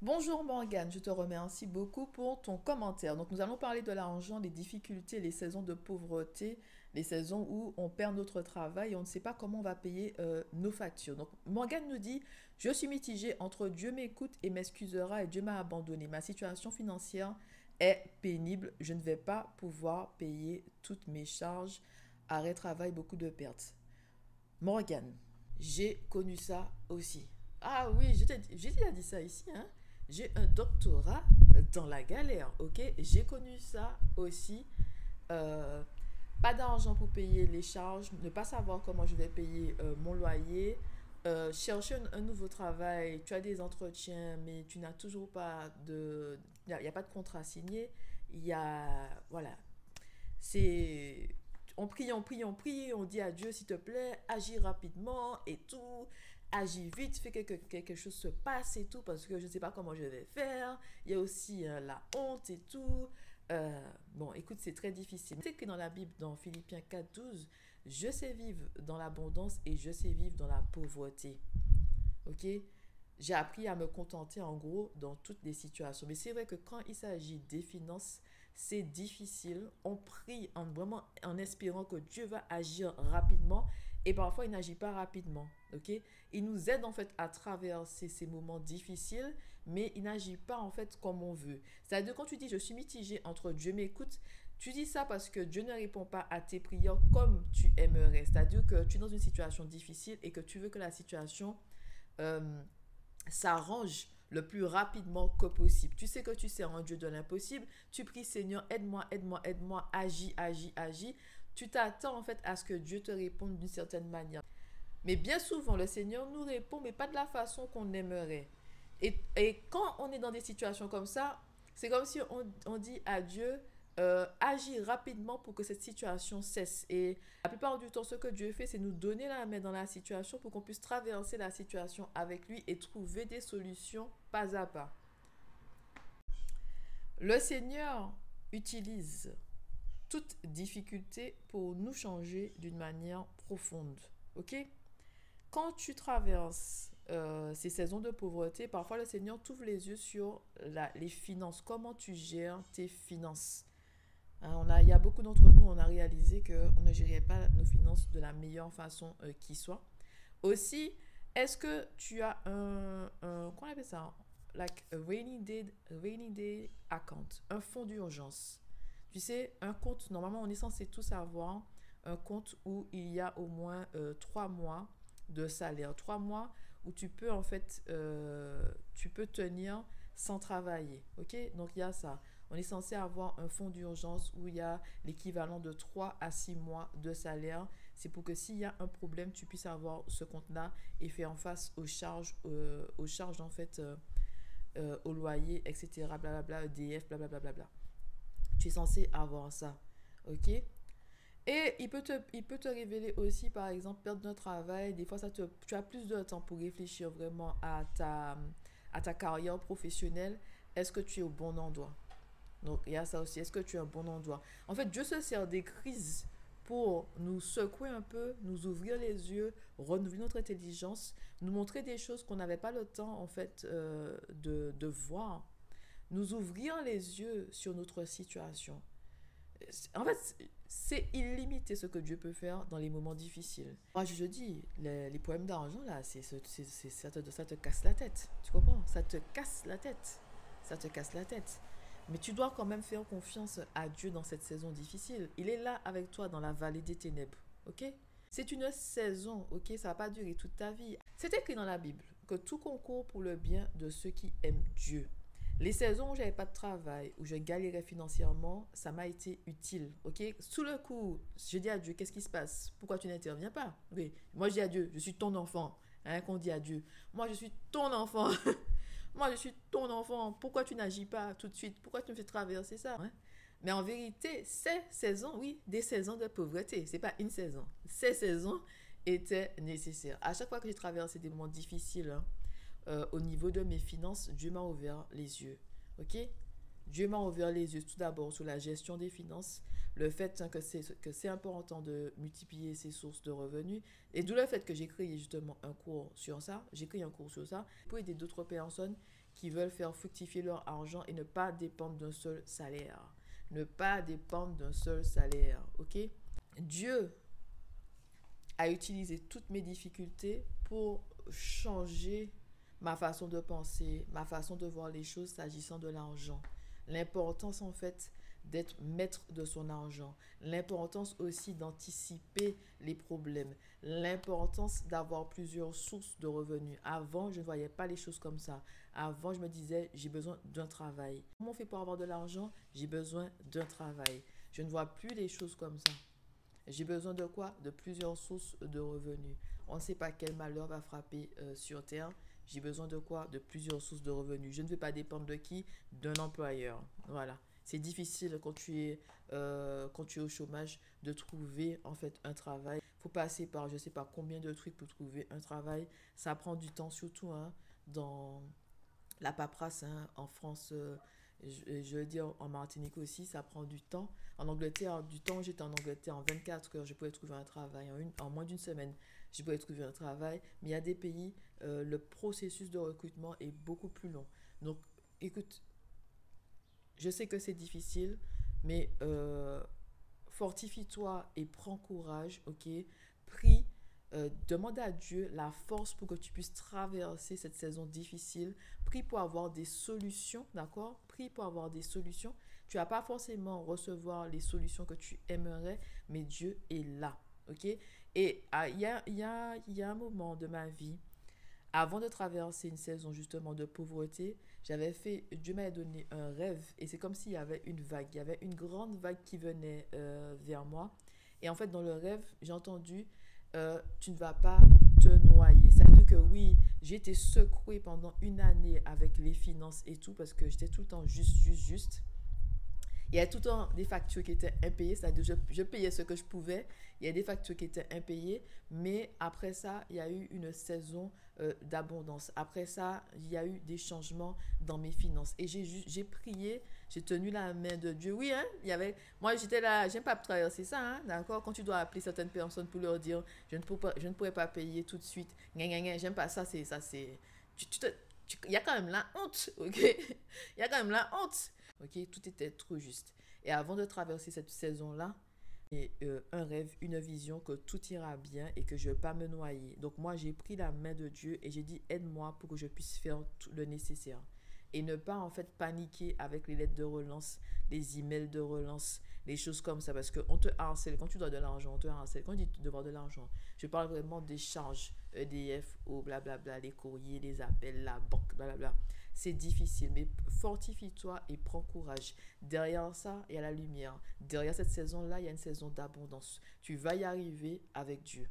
Bonjour Morgane, je te remercie beaucoup pour ton commentaire. Donc nous allons parler de l'argent, des difficultés, les saisons de pauvreté, les saisons où on perd notre travail et on ne sait pas comment on va payer nos factures. Donc Morgane nous dit, je suis mitigée entre Dieu m'écoute et m'excusera et Dieu m'a abandonné. Ma situation financière est pénible, je ne vais pas pouvoir payer toutes mes charges. Arrêt travail, beaucoup de pertes. Morgane, j'ai connu ça aussi. Ah oui, j'ai déjà dit ça ici, hein. J'ai un doctorat dans la galère, ok? J'ai connu ça aussi. Euh, Pas d'argent pour payer les charges, ne pas savoir comment je vais payer mon loyer, chercher un nouveau travail, tu as des entretiens, mais tu n'as toujours pas de... Il n'y a pas de contrat signé. Il y a... Voilà, c'est on prie, on prie, on prie, on dit à Dieu, s'il te plaît, agis rapidement et tout, agis vite, fais que quelque chose se passe et tout, parce que je ne sais pas comment je vais faire. Il y a aussi la honte et tout. Bon, écoute, c'est très difficile. C'est écrit dans la Bible, dans Philippiens 4:12, je sais vivre dans l'abondance et je sais vivre dans la pauvreté. Ok? J'ai appris à me contenter en gros dans toutes les situations. Mais c'est vrai que quand il s'agit des finances, c'est difficile. On prie vraiment en espérant que Dieu va agir rapidement et parfois il n'agit pas rapidement. Ok? Il nous aide en fait à traverser ces moments difficiles, mais il n'agit pas en fait comme on veut. C'est-à-dire quand tu dis je suis mitigé entre Dieu m'écoute, tu dis ça parce que Dieu ne répond pas à tes prières comme tu aimerais. C'est-à-dire que tu es dans une situation difficile et que tu veux que la situation euh, s'arrange le plus rapidement que possible. Tu sais que tu sers un Dieu de l'impossible. Tu pries, Seigneur, aide-moi, aide-moi, aide-moi, agis, agis, agis. Tu t'attends en fait à ce que Dieu te réponde d'une certaine manière. Mais bien souvent, le Seigneur nous répond, mais pas de la façon qu'on aimerait. Et quand on est dans des situations comme ça, c'est comme si on dit à Dieu, agis rapidement pour que cette situation cesse. Et la plupart du temps, ce que Dieu fait, c'est nous donner la main dans la situation pour qu'on puisse traverser la situation avec lui et trouver des solutions pas à pas. Le Seigneur utilise toute difficulté pour nous changer d'une manière profonde. Ok? Quand tu traverses ces saisons de pauvreté, parfois le Seigneur t'ouvre les yeux sur les finances, comment tu gères tes finances. Hein, il y a beaucoup d'entre nous, on a réalisé qu'on ne gérait pas nos finances de la meilleure façon qui soit. Aussi, est-ce que tu as comment on appelle ça? Like a rainy day account, un fonds d'urgence. Tu sais, un compte, normalement, on est censé tous avoir un compte où il y a au moins 3 mois de salaire. 3 mois où tu peux, en fait, tu peux tenir sans travailler. OK? Donc, il y a ça. On est censé avoir un fonds d'urgence où il y a l'équivalent de 3 à 6 mois de salaire. C'est pour que s'il y a un problème, tu puisses avoir ce compte-là et faire en face aux charges en fait, au loyer, etc. Blablabla, EDF, blablabla. Bla, bla, bla. Tu es censé avoir ça. OK? Et il peut te révéler aussi, par exemple, perdre de travail. Des fois, tu as plus de temps pour réfléchir vraiment à ta carrière professionnelle. Est-ce que tu es au bon endroit? Donc, il y a ça aussi. Est-ce que tu es au bon endroit? En fait, Dieu se sert des crises pour nous secouer un peu, nous ouvrir les yeux, renouveler notre intelligence, nous montrer des choses qu'on n'avait pas le temps, en fait, de voir, nous ouvrir les yeux sur notre situation. En fait, c'est illimité ce que Dieu peut faire dans les moments difficiles. Moi, je dis, les problèmes d'argent, là, ça te casse la tête. Tu comprends? Ça te casse la tête. Ça te casse la tête. Mais tu dois quand même faire confiance à Dieu dans cette saison difficile. Il est là avec toi dans la vallée des ténèbres. Ok? C'est une saison, ok? Ça va pas durer toute ta vie. C'est écrit dans la Bible que tout concourt pour le bien de ceux qui aiment Dieu. Les saisons où j'avais pas de travail, où je galérais financièrement, ça m'a été utile, ok? Sous le coup, je dis à Dieu, qu'est-ce qui se passe? Pourquoi tu n'interviens pas? Oui, moi je dis à Dieu, je suis ton enfant, hein, qu'on dit à Dieu. Moi je suis ton enfant, moi je suis ton enfant. Pourquoi tu n'agis pas tout de suite? Pourquoi tu me fais traverser ça, hein? Mais en vérité, ces saisons, oui, des saisons de pauvreté, c'est pas une saison. Ces saisons étaient nécessaires. À chaque fois que j'ai traversé des moments difficiles, hein, au niveau de mes finances, Dieu m'a ouvert les yeux. Ok? Dieu m'a ouvert les yeux tout d'abord sur la gestion des finances, le fait hein, que c'est important de multiplier ses sources de revenus, et d'où le fait que j'ai créé justement un cours sur ça. J'ai créé un cours sur ça pour aider d'autres personnes qui veulent faire fructifier leur argent et ne pas dépendre d'un seul salaire. Ne pas dépendre d'un seul salaire, ok? Dieu a utilisé toutes mes difficultés pour changer ma façon de penser, ma façon de voir les choses s'agissant de l'argent. L'importance en fait d'être maître de son argent. L'importance aussi d'anticiper les problèmes. L'importance d'avoir plusieurs sources de revenus. Avant, je ne voyais pas les choses comme ça. Avant, je me disais, j'ai besoin d'un travail. Comment on fait pour avoir de l'argent? J'ai besoin d'un travail. Je ne vois plus les choses comme ça. J'ai besoin de quoi? De plusieurs sources de revenus. On ne sait pas quel malheur va frapper sur Terre. J'ai besoin de quoi? De plusieurs sources de revenus. Je ne vais pas dépendre de qui? D'un employeur. Voilà. C'est difficile quand tu es au chômage de trouver en fait un travail. Il faut passer par je ne sais pas combien de trucs pour trouver un travail. Ça prend du temps surtout hein, dans la paperasse hein, en France. Je veux dire en Martinique aussi, ça prend du temps. En Angleterre, du temps, j'étais en Angleterre en 24 heures, je pouvais trouver un travail. En moins d'une semaine, je pouvais trouver un travail. Mais il y a des pays, le processus de recrutement est beaucoup plus long. Donc, écoute, je sais que c'est difficile, mais fortifie-toi et prends courage, ok? Prie, demande à Dieu la force pour que tu puisses traverser cette saison difficile. Prie pour avoir des solutions, d'accord? Prie pour avoir des solutions. Tu vas pas forcément recevoir les solutions que tu aimerais, mais Dieu est là, ok? Et il y a un moment de ma vie, avant de traverser une saison justement de pauvreté, Dieu m'avait donné un rêve et c'est comme s'il y avait une vague, il y avait une grande vague qui venait vers moi. Et en fait, dans le rêve, j'ai entendu, tu ne vas pas te noyer. Ça veut dire que oui, j'ai été secouée pendant une année avec les finances et tout parce que j'étais tout le temps juste. Il y a tout le temps des factures qui étaient impayées, c'est-à-dire je payais ce que je pouvais. Il y a des factures qui étaient impayées, mais après ça, il y a eu une saison d'abondance. Après ça, il y a eu des changements dans mes finances. Et j'ai prié, j'ai tenu la main de Dieu. Oui, hein, moi j'étais là, j'aime pas traverser ça, hein, d'accord? Quand tu dois appeler certaines personnes pour leur dire, je ne pourrais pas payer tout de suite. J'aime pas ça, il y a quand même la honte, ok? Il y a quand même la honte. Ok, tout était trop juste. Et avant de traverser cette saison-là, j'ai un rêve, une vision que tout ira bien et que je ne vais pas me noyer. Donc moi, j'ai pris la main de Dieu et j'ai dit, aide-moi pour que je puisse faire tout le nécessaire. Et ne pas en fait paniquer avec les lettres de relance, les emails de relance, les choses comme ça. Parce qu'on te harcèle. Quand tu dois de l'argent, on te harcèle. Quand tu dis devoir de l'argent, je parle vraiment des charges EDF ou blablabla, les courriers, les appels, la banque, blablabla. C'est difficile, mais fortifie-toi et prends courage. Derrière ça, il y a la lumière. Derrière cette saison-là, il y a une saison d'abondance. Tu vas y arriver avec Dieu.